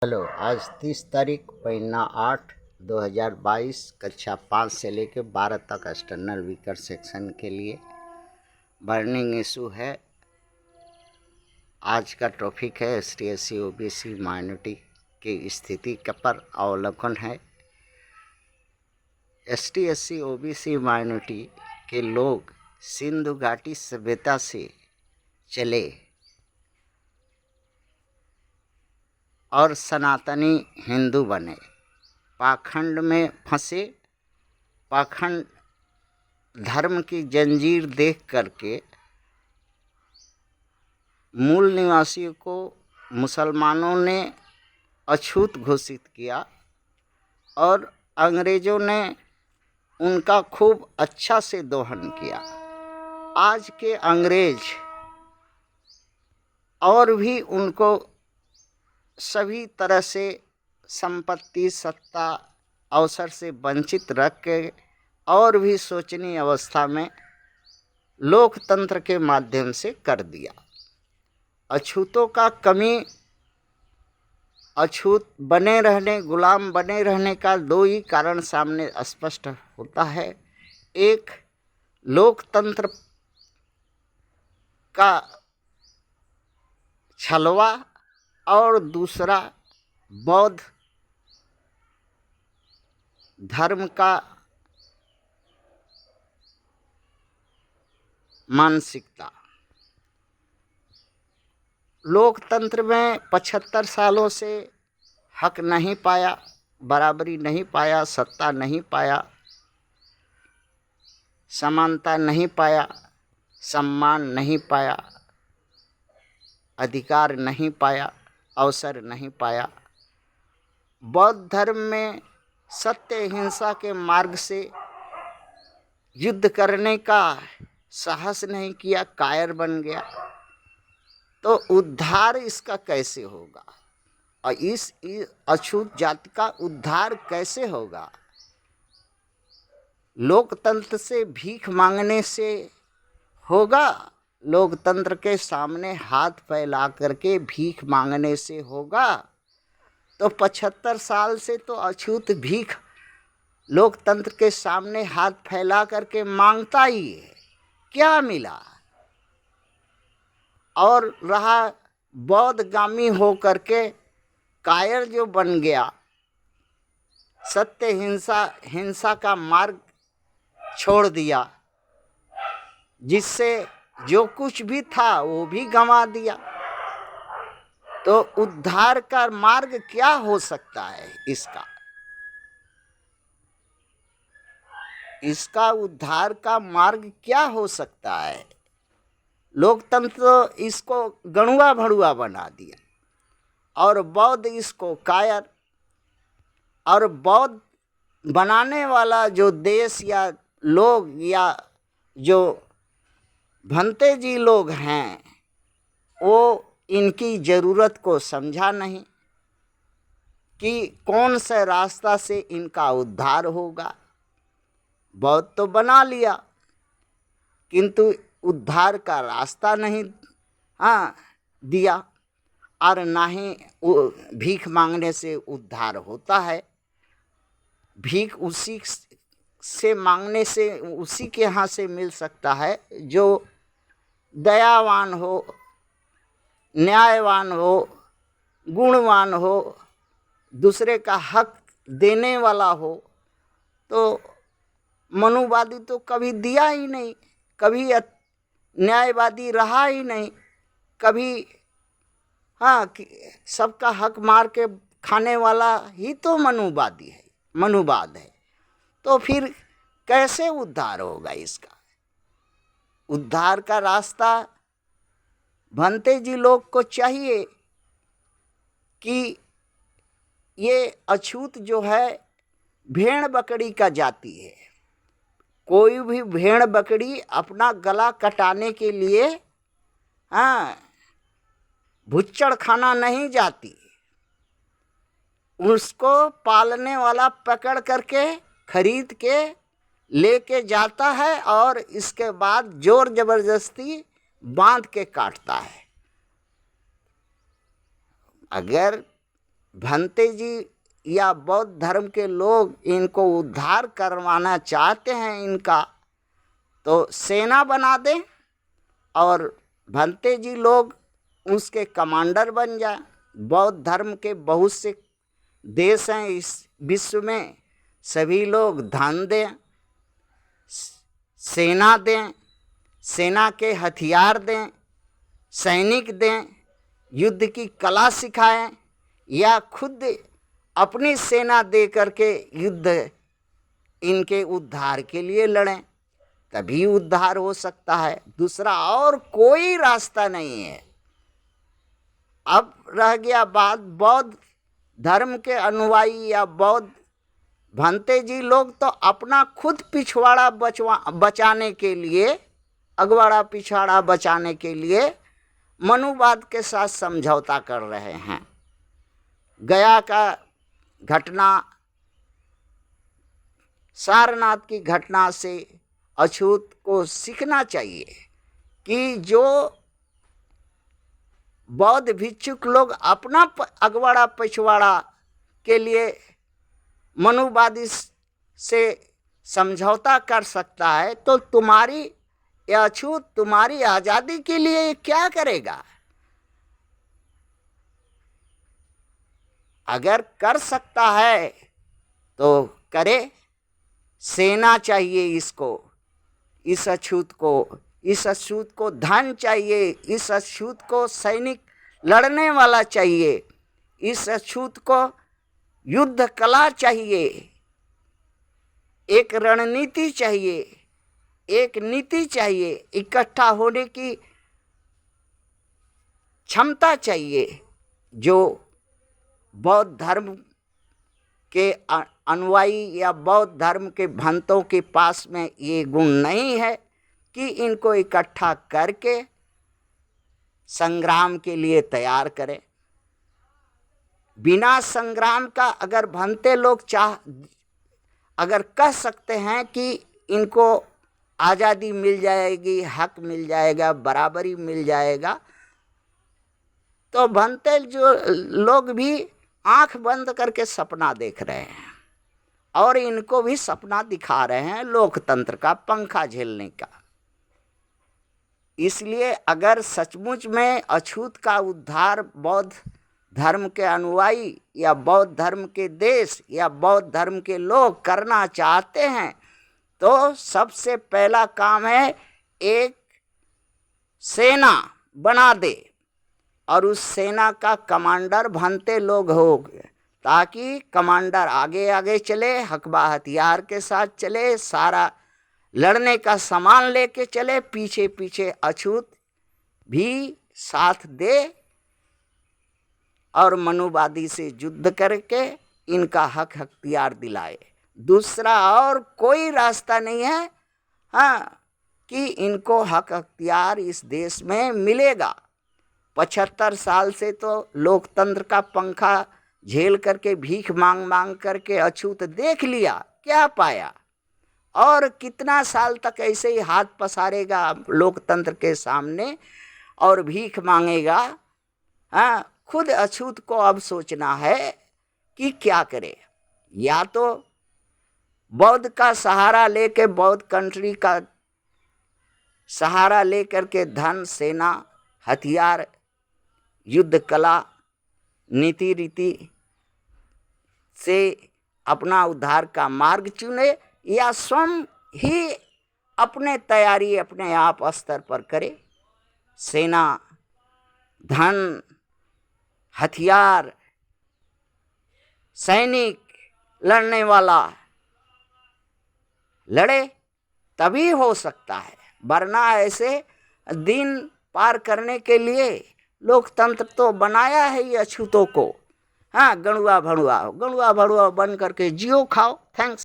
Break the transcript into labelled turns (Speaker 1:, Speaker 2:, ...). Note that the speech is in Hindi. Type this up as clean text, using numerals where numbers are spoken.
Speaker 1: हेलो, आज 30 तारीख महीना 8 2022 कक्षा 5 से लेकर 12 तक एक्सटर्नल वीकर सेक्शन के लिए बर्निंग इशू है। आज का टॉपिक है ST/SC OBC माइनॉरिटी की स्थिति के पर अवलोकन है। ST/SC OBC माइनॉरिटी के लोग सिंधु घाटी सभ्यता से चले और सनातनी हिंदू बने, पाखंड में फंसे, पाखंड धर्म की जंजीर देख करके मूल निवासियों को मुसलमानों ने अछूत घोषित किया और अंग्रेज़ों ने उनका खूब अच्छा से दोहन किया। आज के अंग्रेज और भी उनको सभी तरह से संपत्ति, सत्ता, अवसर से वंचित रख के और भी शोचनीय अवस्था में लोकतंत्र के माध्यम से कर दिया। अछूतों का कमी, अछूत बने रहने, गुलाम बने रहने का दो ही कारण सामने स्पष्ट होता है। एक, लोकतंत्र का छलवा और दूसरा बौद्ध धर्म का मानसिकता। लोकतंत्र में 75 सालों से हक नहीं पाया, बराबरी नहीं पाया, सत्ता नहीं पाया, समानता नहीं पाया, सम्मान नहीं पाया, अधिकार नहीं पाया, अवसर नहीं पाया। बौद्ध धर्म में सत्य हिंसा के मार्ग से युद्ध करने का साहस नहीं किया, कायर बन गया। तो उद्धार इसका कैसे होगा और इस अछूत जाति का उद्धार कैसे होगा? लोकतंत्र से भीख मांगने से होगा? लोकतंत्र के सामने हाथ फैला करके भीख मांगने से होगा? तो 75 साल से तो अछूत भीख लोकतंत्र के सामने हाथ फैला करके मांगता ही है। क्या मिला? और रहा बौद्धगामी हो करके कायर जो बन गया, सत्य हिंसा का मार्ग छोड़ दिया, जिससे जो कुछ भी था वो भी गंवा दिया। तो उद्धार का मार्ग क्या हो सकता है? इसका उद्धार का मार्ग क्या हो सकता है? लोकतंत्र तो इसको गणुआ भड़ुआ बना दिया और बौद्ध इसको कायर। और बौद्ध बनाने वाला जो देश या लोग या जो भंते जी लोग हैं, वो इनकी ज़रूरत को समझा नहीं कि कौन सा रास्ता से इनका उद्धार होगा। बौद्ध तो बना लिया किंतु उद्धार का रास्ता नहीं दिया। और ना ही भीख मांगने से उद्धार होता है। भीख उसी से मांगने से, उसी के यहाँ से मिल सकता है जो दयावान हो, न्यायवान हो, गुणवान हो, दूसरे का हक देने वाला हो। तो मनुवादी तो कभी दिया ही नहीं, कभी न्यायवादी रहा ही नहीं, कभी सबका हक मार के खाने वाला ही तो मनुवाद है। तो फिर कैसे उद्धार होगा इसका? उद्धार का रास्ता भंते जी लोग को चाहिए कि ये अछूत जो है भेड़ बकरी का जाति है। कोई भी भेड़ बकरी अपना गला कटाने के लिए भुच्चड़ खाना नहीं जाती। उसको पालने वाला पकड़ करके खरीद के लेके जाता है और इसके बाद जोर जबरदस्ती बांध के काटता है। अगर भंते जी या बौद्ध धर्म के लोग इनको उद्धार करवाना चाहते हैं इनका, तो सेना बना दें और भंते जी लोग उसके कमांडर बन जाए। बौद्ध धर्म के बहुत से देश हैं इस विश्व में, सभी लोग धन दें, सेना दें, सेना के हथियार दें, सैनिक दें, युद्ध की कला सिखाएं, या खुद अपनी सेना दे करके युद्ध इनके उद्धार के लिए लड़ें, तभी उद्धार हो सकता है। दूसरा और कोई रास्ता नहीं है। अब रह गया बात बौद्ध धर्म के अनुयायी या बौद्ध भंते जी लोग, तो अपना खुद पिछवाड़ा बचाने के लिए, अगवाड़ा पिछवाड़ा बचाने के लिए मनुवाद के साथ समझौता कर रहे हैं। गया का घटना, सारनाथ की घटना से अछूत को सीखना चाहिए कि जो बौद्ध भिक्षुक लोग अपना अगवाड़ा पिछवाड़ा के लिए मनुवादी से समझौता कर सकता है, तो तुम्हारी अछूत तुम्हारी आज़ादी के लिए क्या करेगा? अगर कर सकता है तो करे। सेना चाहिए इसको, इस अछूत को धन चाहिए, इस अछूत को सैनिक लड़ने वाला चाहिए, इस अछूत को युद्ध कला चाहिए, एक रणनीति चाहिए, एक नीति चाहिए, इकट्ठा होने की क्षमता चाहिए। जो बौद्ध धर्म के अनुयायी या बौद्ध धर्म के भंतों के पास में ये गुण नहीं है कि इनको इकट्ठा करके संग्राम के लिए तैयार करें। बिना संग्राम का अगर भंते लोग अगर कह सकते हैं कि इनको आज़ादी मिल जाएगी, हक मिल जाएगा, बराबरी मिल जाएगा, तो भंते जो लोग भी आंख बंद करके सपना देख रहे हैं और इनको भी सपना दिखा रहे हैं लोकतंत्र का पंखा झेलने का। इसलिए अगर सचमुच में अछूत का उद्धार बौद्ध धर्म के अनुयायी या बौद्ध धर्म के देश या बौद्ध धर्म के लोग करना चाहते हैं, तो सबसे पहला काम है एक सेना बना दे और उस सेना का कमांडर भंते लोग हो, ताकि कमांडर आगे आगे चले, हकबा हथियार के साथ चले, सारा लड़ने का सामान लेके चले, पीछे पीछे अछूत भी साथ दे और मनुवादी से युद्ध करके इनका हक अख्तियार दिलाए। दूसरा और कोई रास्ता नहीं है कि इनको हक अख्तियार इस देश में मिलेगा। 75 साल से तो लोकतंत्र का पंखा झेल करके भीख मांग मांग करके अछूत देख लिया, क्या पाया? और कितना साल तक ऐसे ही हाथ पसारेगा लोकतंत्र के सामने और भीख मांगेगा? खुद अछूत को अब सोचना है कि क्या करे। या तो बौद्ध का सहारा लेके, बौद्ध कंट्री का सहारा लेकर के धन, सेना, हथियार, युद्ध कला, नीति रीति से अपना उद्धार का मार्ग चुने, या स्वयं ही अपने तैयारी अपने आप स्तर पर करे। सेना, धन, हथियार, सैनिक, लड़ने वाला लड़े, तभी हो सकता है। वरना ऐसे दिन पार करने के लिए लोकतंत्र तो बनाया है ये अछूतों को। गणुआ भणुआ बन करके जियो खाओ। थैंक्स।